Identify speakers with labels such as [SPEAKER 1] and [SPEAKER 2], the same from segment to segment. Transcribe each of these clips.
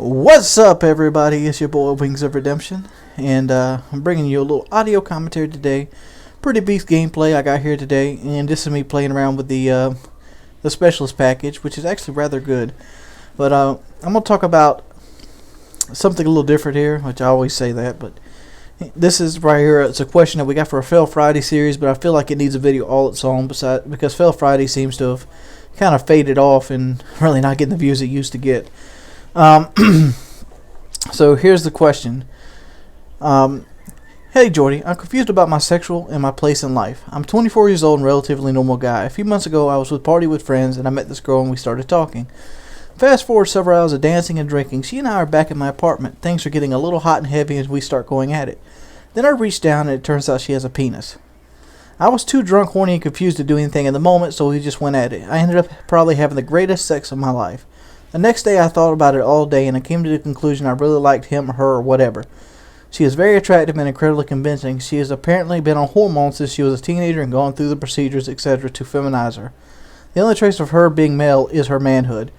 [SPEAKER 1] What's up, everybody? It's your boy Wings of Redemption, and I'm bringing you a little audio commentary today. Pretty beast gameplay I got here today, and this is me playing around with the specialist package, which is actually rather good. But I'm gonna talk about something a little different here, which I always say that, but this is right here. It's a question that we got for a Fail Friday series, but I feel like it needs a video all its own, because Fail Friday seems to have kind of faded off and really not getting the views it used to get. So here's the question. Hey Jordy, I'm confused about my sexual and my place in life. I'm 24 years old and relatively normal guy. A few months ago I was with party with friends and I met this girl and we started talking. Fast forward several hours of dancing and drinking. She and I are back at my apartment. Things are getting a little hot and heavy as we start going at it. Then I reach down and it turns out she has a penis. I was too drunk, horny, and confused to do anything in the moment, so we just went at it. I ended up probably having the greatest sex of my life. The next day I thought about it all day and I came to the conclusion I really liked him or her or whatever. She is very attractive and incredibly convincing. She has apparently been on hormones since she was a teenager and gone through the procedures, etc. to feminize her. The only trace of her being male is her manhood.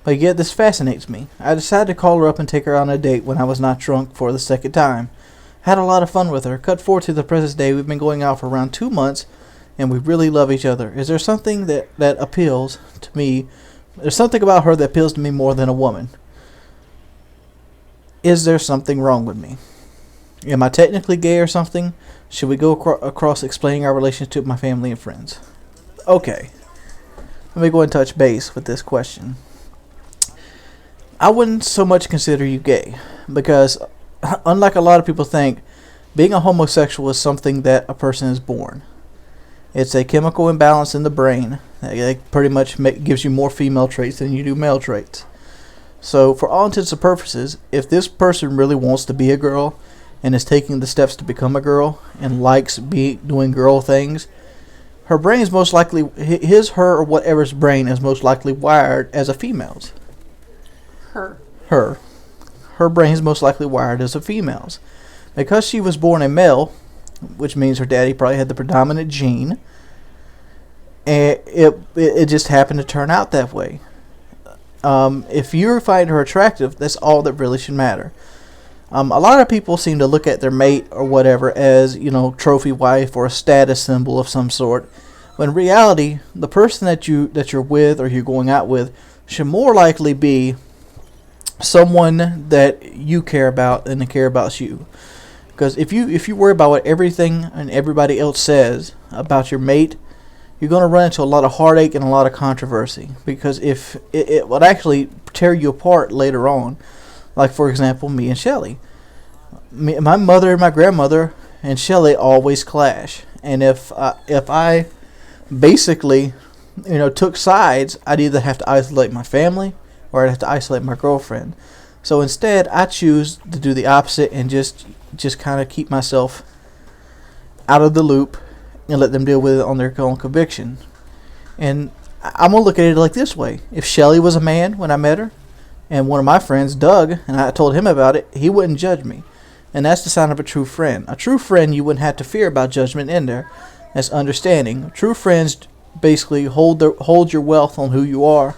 [SPEAKER 1] But yet this fascinates me. I decided to call her up and take her on a date when I was not drunk for the second time. Had a lot of fun with her. Cut forward to the present day, we've been going out for around 2 months and we really love each other. Is there something that appeals to me? There's something about her that appeals to me more than a woman. Is there something wrong with me? Am I technically gay or something? Should we go across explaining our relationship to my family and friends? Okay. Let me go and touch base with this question. I wouldn't so much consider you gay, because unlike a lot of people think, being a homosexual is something that a person is born. It's a chemical imbalance in the brain that pretty much gives you more female traits than you do male traits. So for all intents and purposes, if this person really wants to be a girl and is taking the steps to become a girl and likes doing girl things, her brain is most likely, his, her, or whatever's brain is most likely wired as a female's. Her brain is most likely wired as a female's. Because she was born a male, which means her daddy probably had the predominant gene, and it just happened to turn out that way. If you find her attractive, that's all that really should matter. A lot of people seem to look at their mate or whatever as, trophy wife or a status symbol of some sort, when in reality, the person that you're with or you're going out with should more likely be someone that you care about and they care about you. Because if you worry about what everything and everybody else says about your mate, you're going to run into a lot of heartache and a lot of controversy. Because if it would actually tear you apart later on. Like, for example, me and Shelly. My mother and my grandmother and Shelly always clash. And if I basically, took sides, I'd either have to isolate my family or I'd have to isolate my girlfriend. So instead, I choose to do the opposite and just kind of keep myself out of the loop and let them deal with it on their own conviction. And I'm going to look at it like this way. If Shelly was a man when I met her, and one of my friends, Doug, and I told him about it, he wouldn't judge me. And that's the sign of a true friend. A true friend, you wouldn't have to fear about judgment in there. That's understanding. True friends basically hold your wealth on who you are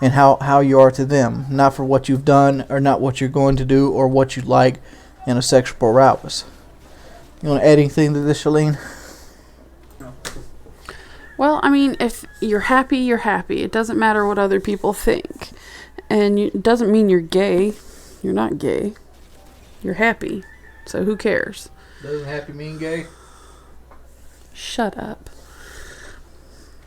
[SPEAKER 1] and how you are to them, not for what you've done or not what you're going to do or what you like in a sexual prowess. You want to add anything to this, Shalene?
[SPEAKER 2] Well, I mean, if you're happy, you're happy. It doesn't matter what other people think. And it doesn't mean you're gay. You're not gay. You're happy. So who cares?
[SPEAKER 1] Doesn't happy mean gay?
[SPEAKER 2] Shut up.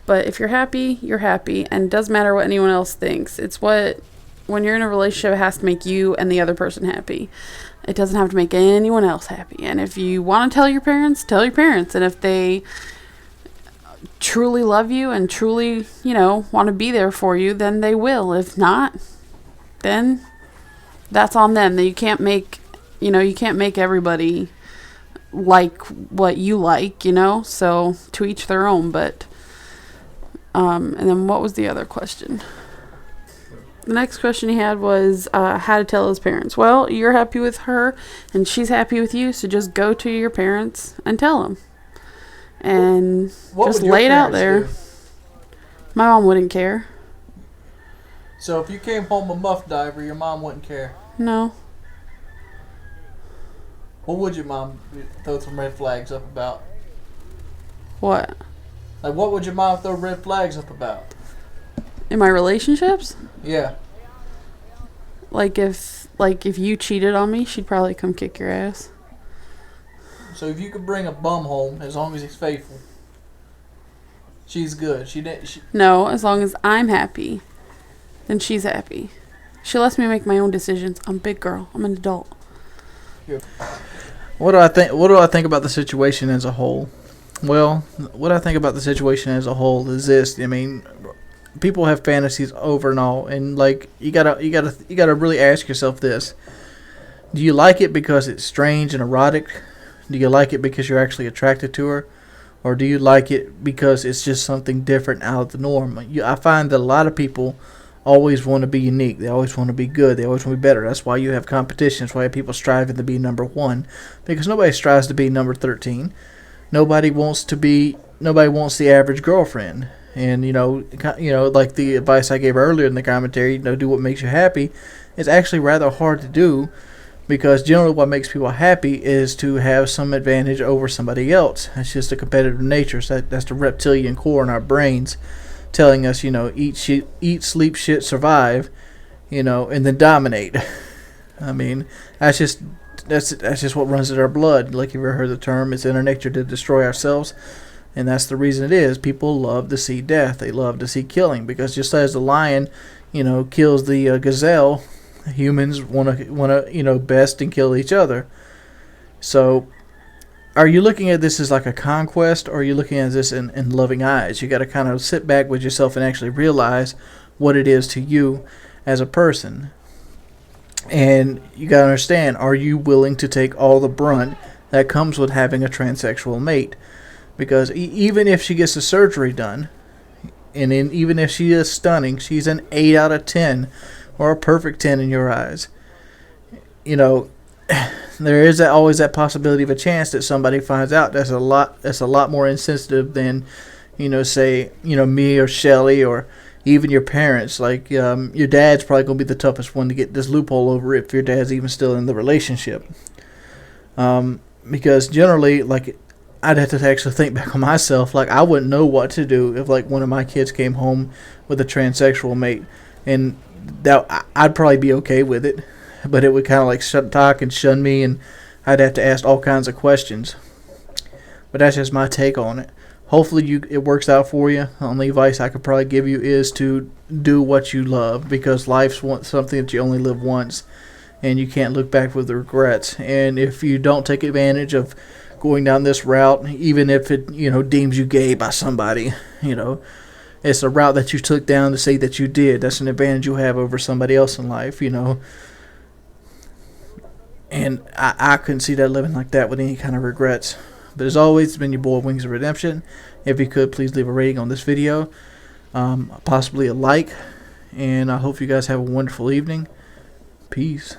[SPEAKER 2] But if you're happy, you're happy. And it doesn't matter what anyone else thinks. When you're in a relationship, it has to make you and the other person happy. It doesn't have to make anyone else happy. And if you want to tell your parents, tell your parents. And if they truly love you and truly, want to be there for you, then they will. If not, then that's on them. That you can't make everybody like what you like, so to each their own. But and then what was the other question? The next question he had was how to tell his parents. Well, you're happy with her and she's happy with you, so just go to your parents and tell them. And just lay it out there.
[SPEAKER 1] Do?
[SPEAKER 2] My mom wouldn't care.
[SPEAKER 1] So if you came home a muff diver, your mom wouldn't care.
[SPEAKER 2] No.
[SPEAKER 1] What would your mom throw some red flags up about?
[SPEAKER 2] What?
[SPEAKER 1] Like, what would your mom throw red flags up about?
[SPEAKER 2] In my relationships?
[SPEAKER 1] Yeah.
[SPEAKER 2] Like if you cheated on me, she'd probably come kick your ass.
[SPEAKER 1] So if you could bring a bum home, as long as he's faithful, she's good.
[SPEAKER 2] No, as long as I'm happy, then she's happy. She lets me make my own decisions. I'm a big girl. I'm an adult.
[SPEAKER 1] What do I think? What do I think about the situation as a whole? Well, what I think about the situation as a whole is this. I mean, people have fantasies over and all, and like you gotta really ask yourself this: do you like it because it's strange and erotic? Do you like it because you're actually attracted to her? Or do you like it because it's just something different out of the norm? I find that a lot of people always want to be unique. They always want to be good. They always want to be better. That's why you have competition. That's why people striving to be number 1. Because nobody strives to be number 13. Nobody wants the average girlfriend. And, like the advice I gave earlier in the commentary, do what makes you happy. It's actually rather hard to do. Because generally what makes people happy is to have some advantage over somebody else. That's just a competitive nature. So that's the reptilian core in our brains telling us, eat, sleep, shit, survive, and then dominate. I mean, that's just what runs in our blood. Like, you've ever heard the term, it's in our nature to destroy ourselves. And that's the reason it is. People love to see death. They love to see killing. Because just as the lion, kills the gazelle, humans want to best and kill each other. So are you looking at this as like a conquest, or are you looking at this in loving eyes? You got to kind of sit back with yourself and actually realize what it is to you as a person. And you got to understand, are you willing to take all the brunt that comes with having a transsexual mate? Because even if she gets the surgery done, and even if she is stunning, she's an 8 out of 10 or a perfect 10 in your eyes. There is always that possibility of a chance that somebody finds out that's a lot more insensitive than, say, me or Shelly or even your parents. Like, your dad's probably going to be the toughest one to get this loophole over if your dad's even still in the relationship. Because generally, like, I'd have to actually think back on myself. Like, I wouldn't know what to do if, like, one of my kids came home with a transsexual mate. And that I'd probably be okay with it, but it would kind of like talk and shun me, and I'd have to ask all kinds of questions. But that's just my take on it. Hopefully it works out for you. The only advice I could probably give you is to do what you love, because life's something that you only live once, and you can't look back with regrets. And if you don't take advantage of going down this route, even if it deems you gay by somebody, it's a route that you took down to say that you did. That's an advantage you have over somebody else in life, And I couldn't see that living like that with any kind of regrets. But as always, it's been your boy, Wings of Redemption. If you could, please leave a rating on this video. Possibly a like. And I hope you guys have a wonderful evening. Peace.